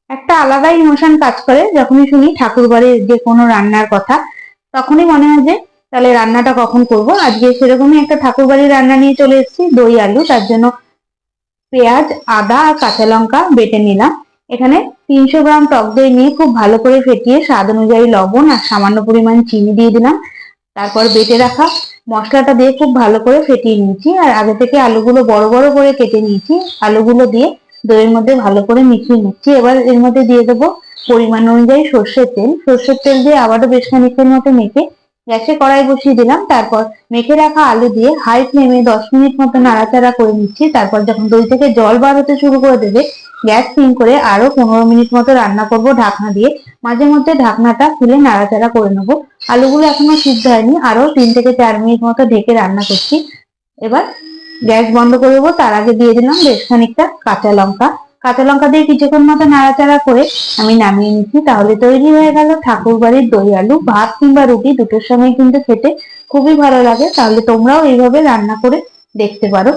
একটা আলাদা ইমোশন কাজ করে যখনই শুনি ঠাকুর বাড়ির যে কোনো রান্নার কথা। তখনই মনে হয় যে তাহলে রান্নাটা কখন করব। আজকে সেরকমই একটা ঠাকুর বাড়ির রান্না নিয়ে চলে এসেছি, দই আলু। তার জন্য পেঁয়াজ, আদা আর কাঁচা লঙ্কা বেটে নিলাম। এখানে 300 গ্রাম টক দই নিয়ে খুব ভালো করে ফেটিয়ে স্বাদ অনুযায়ী লবণ আর সামান্য পরিমাণ চিনি দিয়ে দিলাম। তারপর বেটে রাখা মশলাটা দিয়ে খুব ভালো করে ফেটিয়ে নিয়েছি, আর আগে থেকে আলুগুলো বড় বড় করে কেটে নিয়েছি। আলুগুলো দিয়ে দইয়ের মধ্যে ভালো করে মিশিয়ে নিচ্ছি। এবার এর মধ্যে দিয়ে দেবো পরিমাণ অনুযায়ী সর্ষের তেল। সর্ষের তেল দিয়ে আবারও বেশ খানিকের মতো মেখে গ্যাসে কড়াই বসিয়ে দিলাম। তারপর মেখে রাখা আলু দিয়ে হাই ফ্লেমে 10 মিনিট মতো নাড়াচাড়া করে নিচ্ছি। তারপর যখন দই থেকে জল বার হতে শুরু করে দেবে, গ্যাস সিম করে আরো 15 মিনিট মতো রান্না করব ঢাকনা দিয়ে। মাঝে মধ্যে ঢাকনাটা খুলে নাড়াচাড়া করে নেবো। আলুগুলো এখনো সিদ্ধ হয়নি, আরো 3 থেকে 4 মিনিট মতো ঢেকে রান্না করছি। এবার গ্যাস বন্ধ করে দেবো। তার আগে দিয়ে দিলাম বেশ খানিকটা কাঁচা লঙ্কা। কাঁচা লঙ্কা দিয়ে কিছুক্ষণ মতো নাড়াচাড়া করে আমি নামিয়ে নিচ্ছি। তাহলে তৈরি হয়ে গেল ঠাকুর বাড়ির দই আলু। ভাত কিংবা রুটি দুটোর সময় কিন্তু খেতে খুবই ভালো লাগে। তাহলে তোমরাও এইভাবে রান্না করে দেখতে পারো।